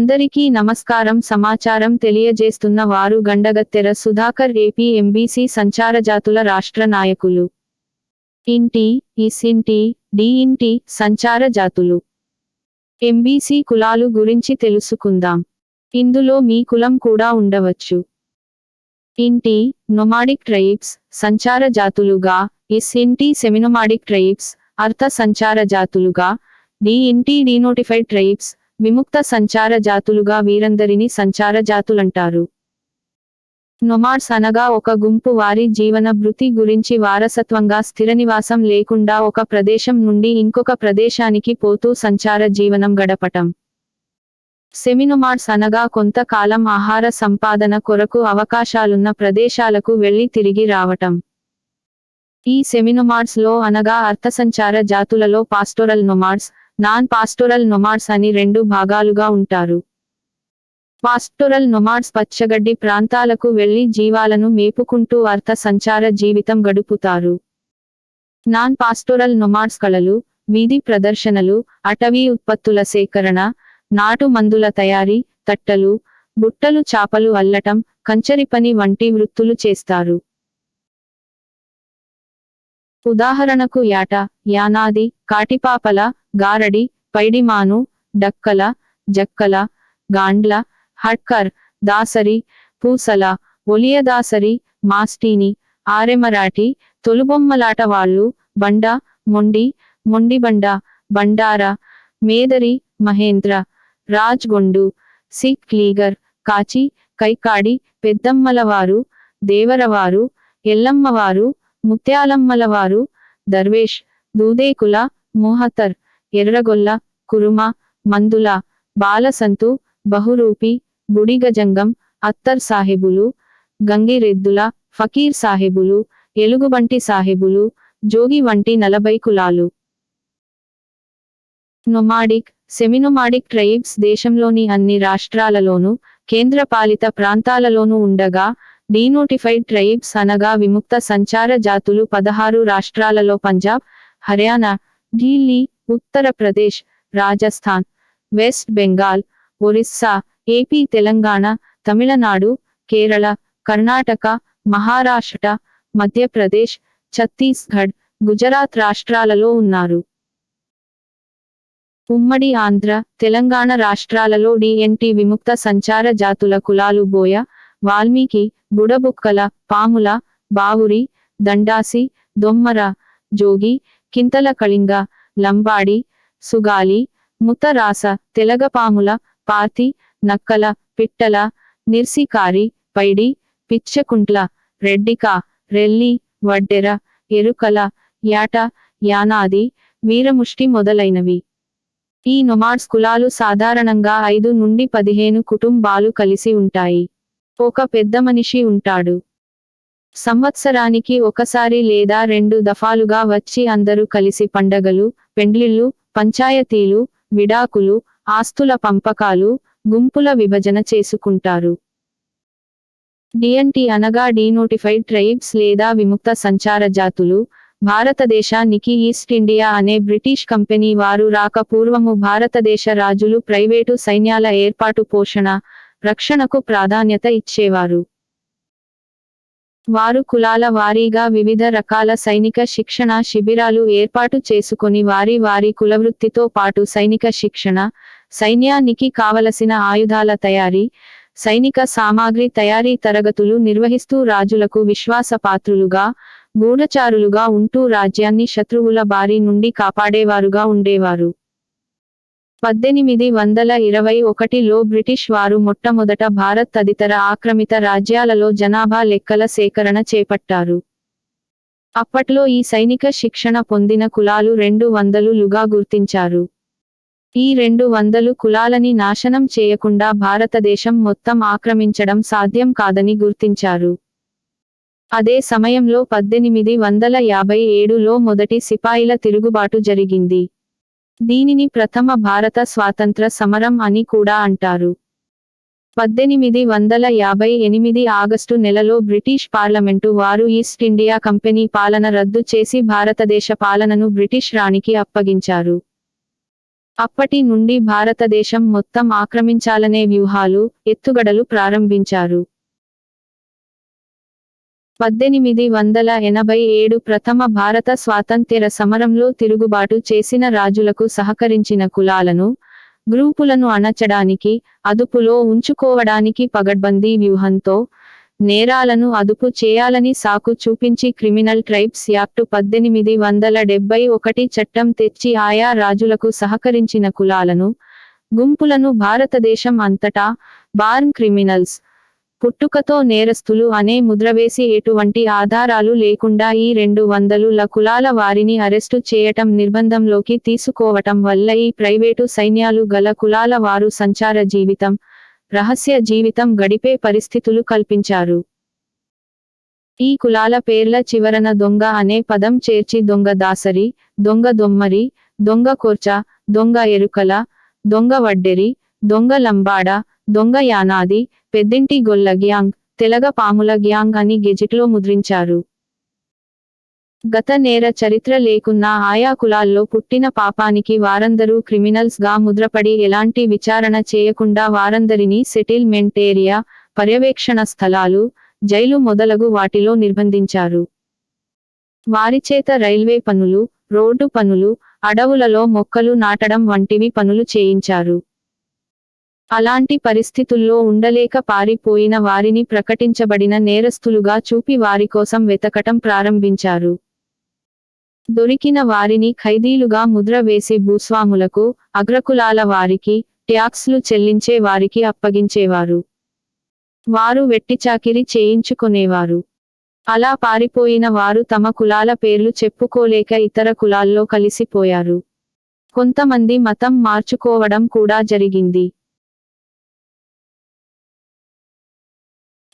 అందరికీ నమస్కారం. సమాచారం తెలియజేస్తున్న వారు గండగత్తెర సుధాకర్. ఏపీ ఎంబీసీ సంచారజాతుల రాష్ట్ర నాయకులు. ఇంటి, ఇసింటి, డిఇంటి సంచార జాతులు. ఎంబీసీ కులాలు గురించి తెలుసుకుందాం. ఇందులో మీ కులం కూడా ఉండవచ్చు. ఇంటి, నొమాడిక్ ట్రైబ్స్ సంచార జాతులుగా, ఇసింటి సెమినోమాడిక్ ట్రైబ్స్ అర్థ సంచార జాతులుగా, డిఇంటి డీనోటిఫైడ్ ట్రైబ్స్ విముక్త సంచార జాతులుగా వీరందరిని సంచార జాతులంటారు. నొమాడ్స్ అనగా ఒక గుంపు వారి జీవన భృతి గురించి వారసత్వంగా స్థిరనివాసం లేకుండా ఒక ప్రదేశం నుండి ఇంకొక ప్రదేశానికి పోతూ సంచార జీవనం గడపటం. సెమినోమాడ్స్ అనగా కొంతకాలం ఆహార సంపాదన కొరకు అవకాశాలున్న ప్రదేశాలకు వెళ్లి తిరిగి రావటం. ఈ సెమినోమాడ్స్ లో అనగా అర్థసంచార జాతులలో pastoral nomads, non pastoral nomads అని రెండు భాగాలుగా ఉంటారు. పాస్టోరల్ నొమాడ్స్ పచ్చగడ్డి ప్రాంతాలకు వెళ్లి జీవాలను మేపుకుంటూ అర్థ సంచార జీవితం గడుపుతారు. నాన్ పాస్టోరల్ నొమాడ్స్ కళలు, వీధి ప్రదర్శనలు, అటవీ ఉత్పత్తుల సేకరణ, నాటు మందుల తయారీ, తట్టలు, బుట్టలు చాపలు అల్లటం, కంచరిపని వంటి వృత్తులు చేస్తారు. ఉదాహరణకు యాట, యానాది, కాటిపాపల, గారడి, పైడిమాను, డక్కల, జక్కల, గాండ్ల, హడ్కర్, దాసరి, పూసల, ఒలియదాసరి, మాస్టీని, ఆరెమరాఠి, తొలుబొమ్మలాట వాళ్ళు, బండ, మొండి, మొండిబండ, బండార, మేదరి, మహేంద్ర, రాజ్గొండు, సిక్ లీగర్, కాచి, కైకాడి, పెద్దమ్మలవారు, దేవరవారు, ఎల్లమ్మవారు, ముత్యాలమ్మలవారు, దర్వేష్, దూదేకుల, మోహతర్, ఎర్రగొల్ల, కురుమ, మందుల, బాలసంతు, బహురూపి, బుడిగజంగం, అత్తర్ సాహెబులు, గంగిరెద్దుల, ఫకీర్ సాహెబులు, ఎలుగుబంటి సాహెబులు, జోగి వంటి 40 కులాలు. నొమాడిక్, సెమినోమాడిక్ ట్రైబ్స్ దేశంలోని అన్ని రాష్ట్రాలలోనూ, కేంద్రపాలిత ప్రాంతాలలోనూ ఉండగా, డీనోటిఫైడ్ ట్రైబ్స్ అనగా విముక్త సంచార జాతులు 16 రాష్ట్రాలలో పంజాబ్, హర్యానా, ఢిల్లీ, ఉత్తరప్రదేశ్, రాజస్థాన్, వెస్ట్ బెంగాల్, ఒరిస్సా, ఏపీ, తెలంగాణ, తమిళనాడు, కేరళ, కర్ణాటక, మహారాష్ట్ర, మధ్యప్రదేశ్, ఛత్తీస్గఢ్, గుజరాత్ రాష్ట్రాలలో ఉన్నారు. ఉమ్మడి ఆంధ్ర, తెలంగాణ రాష్ట్రాలలో డిఎన్టీ విముక్త సంచార జాతుల కులాలు బోయ, వాల్మీకి, బుడబుక్కల, పాముల, బావురి, దండాసి, దొమ్మర, జోగి, కింతల కళింగ, లంబాడి, సుగాలి, ముతరాస, తెలగపాముల, పాతి, నక్కల, పిట్టల, నిర్సికారి, పైడి, పిచ్చకుంట్ల, రెడ్డిక, రెల్లి, వడ్డెర, ఎరుకల, యాట, యానాది, వీరముష్టి మొదలైనవి. ఈ నొమాడ్స్ కులాలు సాధారణంగా 5 నుండి 15 కుటుంబాలు కలిసి ఉంటాయి. ఒక పెద్దమనిషి ఉంటాడు. సంవత్సరానికి ఒకసారి లేదా 2 దఫాలుగా వచ్చి అందరూ కలిసి పండగలు, పెండ్లిళ్ళు, పంచాయతీలు, విడాకులు, ఆస్తుల పంపకాలు, గుంపుల విభజన చేసుకుంటారు. డిఎన్టీ అనగా డీనోటిఫైడ్ ట్రైబ్స్ లేదా విముక్త సంచార జాతులు. భారతదేశానికి ఈస్ట్ ఇండియా అనే బ్రిటిష్ కంపెనీ వారు రాక పూర్వము భారతదేశ రాజులు ప్రైవేటు సైన్యాల ఏర్పాటు, పోషణ, రక్షణకు ప్రాధాన్యత ఇచ్చేవారు. వారు కులాల వారీగా వివిధ రకాల సైనిక శిక్షణ శిబిరాలు ఏర్పాటు చేసుకొని వారి కులవృత్తితో పాటు సైనిక శిక్షణ, సైన్యానికి కావలసిన ఆయుధాల తయారీ, సైనిక సామాగ్రి తయారీ తరగతులు నిర్వహిస్తూ రాజులకు విశ్వాసపాత్రులుగా, గూఢచారులుగా ఉంటూ రాజ్యాన్ని శత్రువుల బారి నుండి కాపాడేవారుగా ఉండేవారు. 1821లో బ్రిటిష్ వారు మొట్టమొదట భారత్ తదితర ఆక్రమిత రాజ్యాలలో జనాభా లెక్కల సేకరణ చేపట్టారు. అప్పట్లో ఈ సైనిక శిక్షణ పొందిన కులాలు 200లుగా గుర్తించారు. ఈ 200 కులాలని నాశనం చేయకుండా భారతదేశం మొత్తం ఆక్రమించడం సాధ్యం కాదని గుర్తించారు. అదే సమయంలో 1857లో మొదటి సిపాయిల తిరుగుబాటు జరిగింది. దీనిని ప్రథమ భారత స్వాతంత్ర సమరం అని కూడా అంటారు. 1858 ఆగస్టు నెలలో బ్రిటిష్ పార్లమెంటు వారు ఈస్ట్ ఇండియా కంపెనీ పాలన రద్దు చేసి భారతదేశ పాలనను బ్రిటిష్ రాణికి అప్పగించారు. అప్పటి నుండి భారతదేశం మొత్తం ఆక్రమించాలనే వ్యూహాలు, ఎత్తుగడలు ప్రారంభించారు. 1887 ప్రథమ భారత స్వాతంత్ర్య సమరంలో తిరుగుబాటు చేసిన రాజులకు సహకరించిన కులాలను, గ్రూపులను అణచడానికి, అదుపులో ఉంచుకోవడానికి పగడ్బందీ వ్యూహంతో నేరాలను అదుపు చేయాలని సాకు చూపించి క్రిమినల్ ట్రైబ్స్ యాక్టు 1871 చట్టం తెచ్చి ఆయా రాజులకు సహకరించిన కులాలను, గుంపులను భారతదేశం అంతటా బార్న్ క్రిమినల్స్, పుట్టుకతో నేరస్తులు అనే ముద్రవేసి ఎటువంటి ఆధారాలు లేకుండా ఈ 200ల కులాల వారిని అరెస్టు చేయటం నిర్బంధంలోకి తీసుకోవటం వల్ల ఈ ప్రైవేటు సైన్యాలు గల కులాల వారు సంచార జీవితం, రహస్య జీవితం గడిపే పరిస్థితులు కల్పించారు. ఈ కులాల పేర్ల చివరన దొంగ అనే పదం చేర్చి దొంగ దాసరి, దొంగ దొమ్మరి, దొంగ కొర్చ, దొంగ ఎరుకల, దొంగ వడ్డెరి, దొంగ లంబాడ, దొంగ యానాది, పెద్దింటి గొల్ల గ్యాంగ్, తెలగ పాముల గ్యాంగ్ అని గెజిట్లో ముద్రించారు. గత నేర చరిత్ర లేకున్నా ఆయా కులాల్లో పుట్టిన పాపానికి వారందరూ క్రిమినల్స్ గా ముద్రపడి ఎలాంటి విచారణ చేయకుండా వారందరినీ సెటిల్మెంట్ ఏరియా, పర్యవేక్షణ స్థలాలు, జైలు మొదలగు వాటిలో నిర్బంధించారు. వారిచేత రైల్వే పనులు, రోడ్డు పనులు, అడవులలో మొక్కలు నాటడం వంటివి పనులు చేయించారు. అలాంటి పరిస్థితుల్లో ఉండలేక పారిపోయిన వారిని ప్రకటించబడిన నేరస్తులుగా చూపి వారి కోసం వెతకటం ప్రారంభించారు. దొరికిన వారిని ఖైదీలుగా ముద్ర వేసి భూస్వాములకు, అగ్రకులాల వారికి, ట్యాక్స్లు చెల్లించే వారికి అప్పగించేవారు. వారు వెట్టిచాకిరి చేయించుకొనేవారు. అలా పారిపోయిన వారు తమ కులాల పేర్లు చెప్పుకోలేక ఇతర కులాల్లో కలిసిపోయారు. కొంతమంది మతం మార్చుకోవడం కూడా జరిగింది.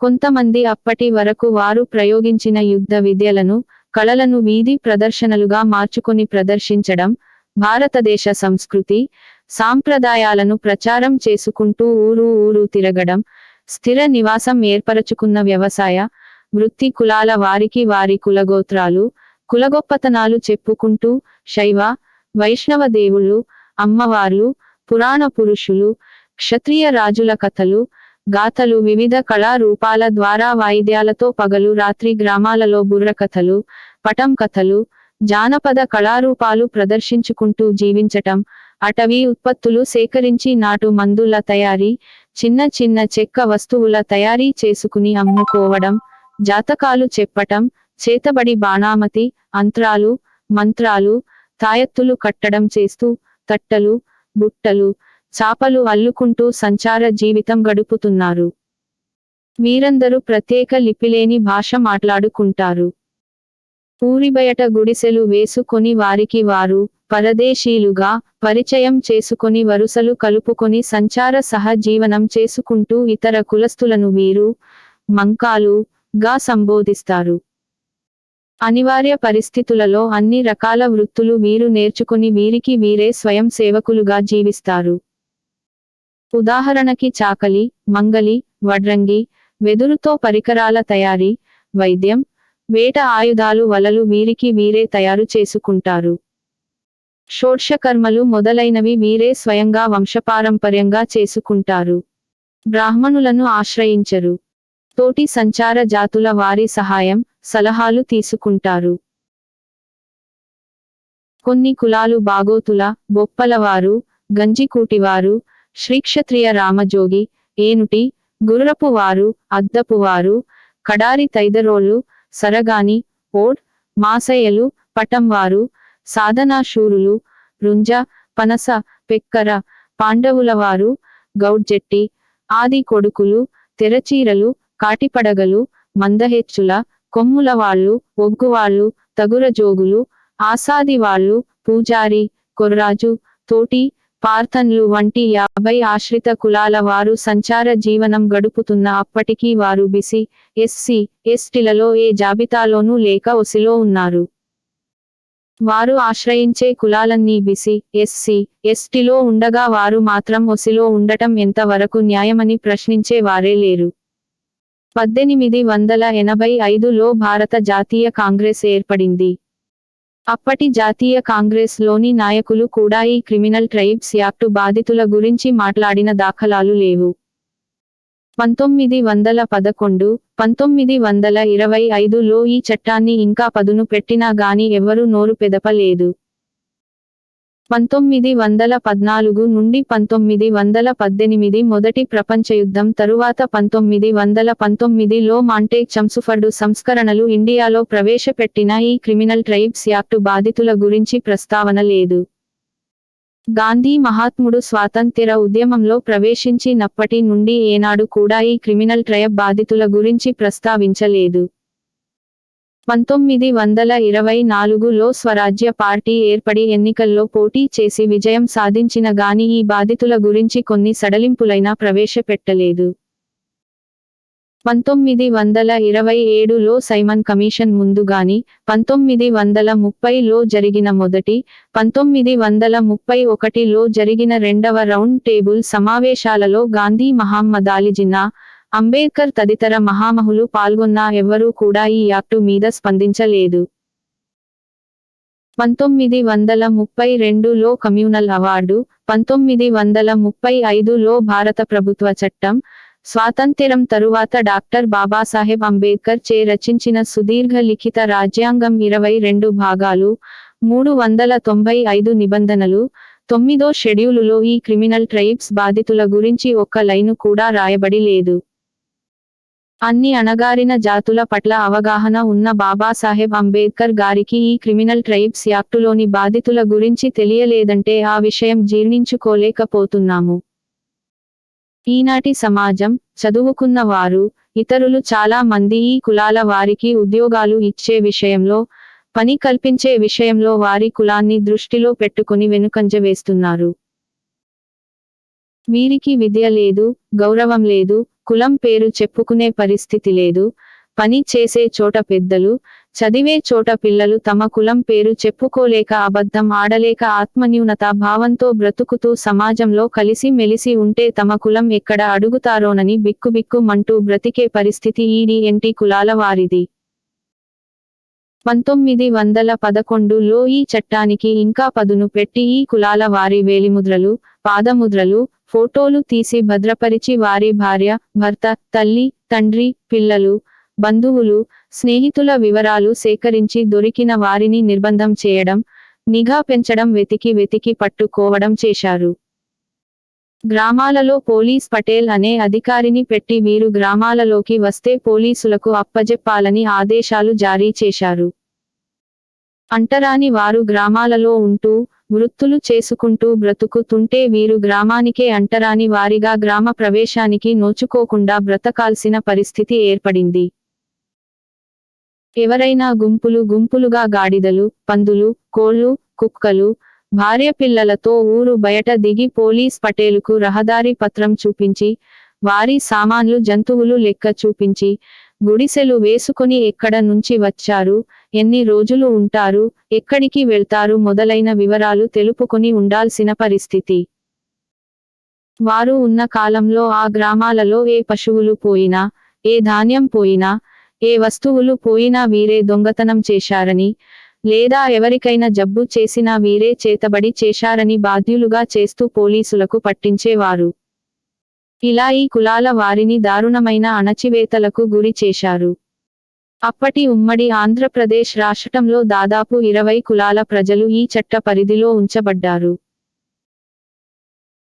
కొంతమంది అప్పటి వరకు వారు ప్రయోగించిన యుద్ధ విద్యలను, కళలను వీధి ప్రదర్శనలుగా మార్చుకొని ప్రదర్శించడం, భారతదేశ సంస్కృతి, సాంప్రదాయాలను ప్రచారం చేసుకుంటూ ఊరు తిరగడం, స్థిర నివాసం ఏర్పరచుకున్న వ్యవసాయ, వృత్తి కులాల వారికి వారి కులగోత్రాలు, కులగొప్పతనాలు చెప్పుకుంటూ శైవ, వైష్ణవ దేవుళ్ళు, అమ్మవార్లు, పురాణ పురుషులు, క్షత్రియ రాజుల కథలు, గాథలు వివిధ కళారూపాల ద్వారా వాయిద్యాలతో పగలు రాత్రి గ్రామాలలో బుర్రకథలు, పటం కథలు, జానపద కళారూపాలు ప్రదర్శించుకుంటూ జీవించటం, అటవీ ఉత్పత్తులు సేకరించి నాటు మందుల తయారీ, చిన్న చిన్న చెక్క వస్తువుల తయారీ చేసుకుని అమ్ముకోవడం, జాతకాలు చెప్పటం, చేతబడి బాణామతి, అంత్రాలు, మంత్రాలు, తాయత్తులు కట్టడం చేస్తూ తట్టలు, బుట్టలు, చాపలు అల్లుకుంటూ సంచార జీవితం గడుపుతున్నారు. వీరందరూ ప్రత్యేక లిపిలేని భాష మాట్లాడుకుంటారు. ఊరిబయట గుడిసెలు వేసుకొని వారికి వారు పరదేశీలుగా పరిచయం చేసుకొని వరుసలు కలుపుకొని సంచార సహజీవనం చేసుకుంటూ ఇతర కులస్తులను వీరు, మంకాలు గా సంబోధిస్తారు. అనివార్య పరిస్థితులలో అన్ని రకాల వృత్తులు వీరు నేర్చుకొని వీరికి వీరే స్వయం సేవకులుగా జీవిస్తారు. ఉదాహరణకి చాకలి, మంగలి, వడ్రంగి, వెదురుతో పరికరాల తయారీ, వైద్యం, వేట ఆయుధాలు వలలు వీరికి వీరే తయారు చేసుకుంటారు. షోడ్షకర్మలు మొదలైనవి వీరే స్వయంగా వంశపారంపర్యంగా చేసుకుంటారు. బ్రాహ్మణులను ఆశ్రయించరు. తోటి సంచార జాతుల వారి సహాయం, సలహాలు తీసుకుంటారు. కొన్ని కులాలు బాగోతుల, బొప్పలవారు, గంజికూటివారు, శ్రీక్షత్రియ రామజోగి, ఏనుటి, గుర్రపు వారు, అద్దపువారు, కడారి తైదరోళ్ళు, సరగాని, ఓడ్, మాసయ్యలు, పటంవారు, సాధనాశూరులు, రుంజ, పనస, పెక్కర, పాండవులవారు, గౌడ్జెట్టి, ఆది కొడుకులు, తెరచీరలు, కాటిపడగలు, మందహెచ్చుల, కొమ్ములవాళ్ళు, ఒగ్గువాళ్ళు, తగురజోగులు, ఆసాదివాళ్ళు, పూజారి, కొర్రాజు, తోటి, పార్థన్లు వంటి 50 ఆశ్రిత కులాల వారు సంచార జీవనం గడుపుతున్న అప్పటికీ వారు బీసీ, ఎస్సీ, ఎస్టీలలో ఏ జాబితాలోనూ లేక ఒసిలో ఉన్నారు. వారు ఆశ్రయించే కులాలన్నీ బీసీ, ఎస్సీ, ఎస్టీలో ఉండగా వారు మాత్రం ఒసిలో ఉండటం ఎంత వరకు న్యాయమని ప్రశ్నించే వారే లేరు. 1885లో భారత జాతీయ కాంగ్రెస్ ఏర్పడింది. అప్పటి జాతీయ కాంగ్రెస్ లోని నాయకులు కూడా ఈ క్రిమినల్ ట్రైబ్స్ యాక్టు బాధితుల గురించి మాట్లాడిన దాఖలాలు లేవు. 1911, 1925లో ఈ చట్టాన్ని ఇంకా పదును పెట్టినా గాని ఎవ్వరూ నోరు పెదపలేదు. 1914 నుండి 1918 మొదటి ప్రపంచయుద్ధం తరువాత 1919లో మాంటేగ్ చమ్స్ఫర్డ్ సంస్కరణలు ఇండియాలో ప్రవేశపెట్టిన ఈ క్రిమినల్ ట్రైబ్స్ యాక్టు బాధితుల గురించి ప్రస్తావన లేదు. గాంధీ మహాత్ముడు స్వాతంత్య్ర ఉద్యమంలో ప్రవేశించినప్పటి నుండి ఏనాడు కూడా ఈ క్రిమినల్ ట్రైబ్ బాధితుల గురించి ప్రస్తావించలేదు. 1924లో స్వరాజ్య పార్టీ ఏర్పడి ఎన్నికల్లో పోటీ చేసి విజయం సాధించిన గాని ఈ బాధితుల గురించి కొన్ని సడలింపులైనా ప్రవేశపెట్టలేదు. 1927లో సైమన్ కమిషన్ ముందుగాని 1930లో జరిగిన మొదటి, 1931లో జరిగిన రెండవ రౌండ్ టేబుల్ సమావేశాలలో గాంధీ, మహమ్మద్ జిన్నా, అంబేద్కర్ తదితర మహామహులు పాల్గొన్నా ఎవ్వరూ కూడా ఈ యాక్టు మీద స్పందించలేదు. 1932లో కమ్యూనల్ అవార్డు, 1935లో భారత ప్రభుత్వ చట్టం, స్వాతంత్య్రం తరువాత డాక్టర్ బాబాసాహెబ్ అంబేద్కర్ చే రచించిన సుదీర్ఘ లిఖిత రాజ్యాంగం 22 భాగాలు, 395 నిబంధనలు, 9వ షెడ్యూలులో ఈ క్రిమినల్ ట్రైబ్స్ బాధితుల గురించి ఒక్క లైను కూడా రాయబడి లేదు. అన్ని అణగారిన జాతుల పట్ల అవగాహన ఉన్న బాబాసాహెబ్ అంబేద్కర్ గారికి ఈ క్రిమినల్ ట్రైబ్స్ యాక్టులోని బాధితుల గురించి తెలియలేదంటే ఆ విషయం జీర్ణించుకోలేకపోతున్నాము. ఈనాటి సమాజం, చదువుకున్న వారు, ఇతరులు చాలా మంది ఈ కులాల వారికి ఉద్యోగాలు ఇచ్చే విషయంలో, పని కల్పించే విషయంలో వారి కులాన్ని దృష్టిలో పెట్టుకొని వెనుకంజ వేస్తున్నారు. వీరికి విద్య లేదు, గౌరవం లేదు, కులం పేరు చెప్పుకునే పరిస్థితి లేదు, పని చేసే చోట పెద్దలు, చదివే చోట పిల్లలు తమ కులం పేరు చెప్పుకోలేక అబద్ధం ఆడలేక ఆత్మన్యూనతా భావంతో బ్రతుకుతూ సమాజంలో కలిసి మెలిసి ఉంటే తమ కులం ఎక్కడ అడుగుతారోనని బిక్కుబిక్కుమంటూ బ్రతికే పరిస్థితి ఈ కులాల వారిది. 1911లో ఈ చట్టానికి ఇంకా పదును పెట్టి ఈ కులాల వారి వేలిముద్రలు, పాదముద్రలు, ఫోటోలు తీసి భద్రపరిచి వారి భార్య, భర్త, తల్లి, తండ్రి, పిల్లలు, బంధువులు, స్నేహితుల వివరాలు సేకరించి దొరికిన వారిని నిర్బంధం చేయడం, నిఘా పెంచడం, వెతికి పట్టుకోవడం చేశారు. గ్రామాలలో పోలీస్ పటేల్ అనే అధికారిని పెట్టి వీరు గ్రామాలలోకి వస్తే పోలీసులకు అప్పజెప్పాలని ఆదేశాలు జారీ చేశారు. అంటరాని వారు గ్రామాలలో ఉంటూ, వృత్తులు చేసుకుంటూ బ్రతుకుతుంటే వీరు గ్రామానికే అంటరాని వారిగా గ్రామ ప్రవేశానికి నోచుకోకుండా బ్రతకాల్సిన పరిస్థితి ఏర్పడింది. ఎవరైనా గుంపులుగా గాడిదలు, పందులు, కోళ్లు, కుక్కలు, భార్య పిల్లలతో ఊరు బయట దిగి పోలీస్ పటేలుకు రహదారి పత్రం చూపించి, వారి సామాన్లు జంతువులు లెక్క చూపించి, గుడిసెలు వేసుకొని ఎక్కడ నుంచి వచ్చారు, ఎన్ని రోజులు ఉంటారు, ఎక్కడికి వెళ్తారు మొదలైన వివరాలు తెలుపుకొని ఉండాల్సిన పరిస్థితి. వారు ఉన్న కాలంలో ఆ గ్రామాలలో ఏ పశువులు పోయినా, ఏ ధాన్యం పోయినా, ఏ వస్తువులు పోయినా వీరే దొంగతనం చేశారని, లేదా ఎవరికైనా జబ్బు చేసినా వీరే చేతబడి చేశారని బాధ్యులుగా చేస్తూ పోలీసులకు పట్టించేవారు. ఇలా ఈ కులాల వారిని దారుణమైన అణచివేతలకు గురి చేశారు. అప్పటి ఉమ్మడి ఆంధ్రప్రదేశ్ రాష్ట్రంలో దాదాపు 20 కులాల ప్రజలు ఈ చట్ట పరిధిలో ఉంచబడ్డారు.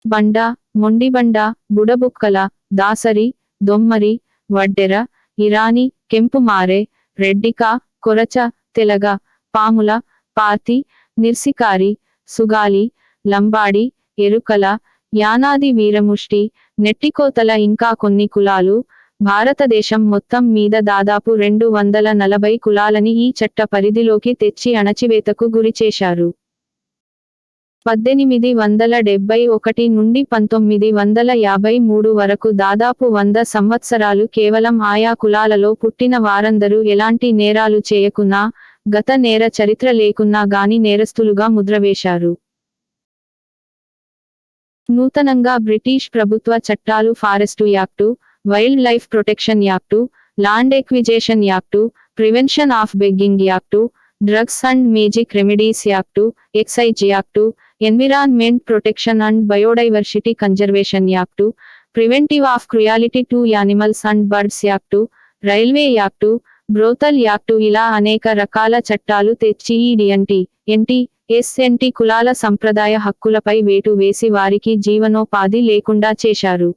బండ, మొండిబండ, బుడబుక్కల, దాసరి, దొమ్మరి, వడ్డెర, ఇరాని, కెంపుమారె, రెడ్డిక, కొరచ, తెలగ, పాముల, పార్తి, నిర్సికారి, సుగాలి, లంబాడి, ఎరుకల, యానాది వీరముష్టి, నెట్టికోతల ఇంకా కొన్ని కులాలు, భారతదేశం మొత్తం మీద దాదాపు 240 కులాలని ఈ చట్ట పరిధిలోకి తెచ్చి అణచివేతకు గురిచేశారు. 1871 నుండి 1953 వరకు దాదాపు 100 సంవత్సరాలు కేవలం ఆయా కులాలలో పుట్టిన వారందరూ ఎలాంటి నేరాలు చేయకున్నా, గత నేర చరిత్ర లేకున్నా గాని నేరస్తులుగా ముద్రవేశారు. నూతనంగా బ్రిటిష్ ప్రభుత్వ చట్టాలు forest act, wild life protection act, land acquisition act, prevention of begging act, drugs and magic remedies act, excise act, environment protection and biodiversity conservation act, preventive of cruelty to animals and birds act, railway act, brothel act ఇలా అనేక రకాల చట్టాలు తెచ్చి ఈ DNT, NT, SNT కులాల సంప్రదాయ హక్కులపై వేటు వేసి వారికి జీవనోపాధి లేకుండా చేశారు.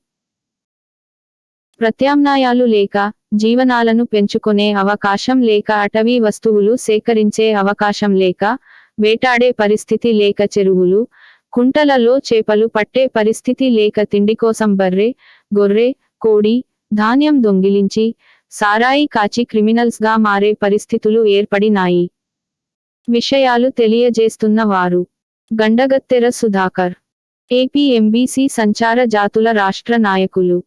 ప్రత్యామ్నాయాలు లేక, జీవనాలను పెంచుకొనే అవకాశం లేక, అటవీ వస్తువులు సేకరించే అవకాశం లేక, వేటాడే పరిస్థితి లేక, చెరువులు, కుంటలలో చేపలు పట్టే పరిస్థితి లేక, తిండి కోసం బర్రె, గొర్రె, కోడి, ధాన్యం దొంగిలించి, సారాయి కాచి క్రిమినల్స్ గా మారే పరిస్థితులు ఏర్పడినాయి. విషయాలు తెలియజేస్తున్న వారు గండగత్తెర సుధాకర్, ఏపీ ఎంబీసీ సంచార జాతుల రాష్ట్ర నాయకులు.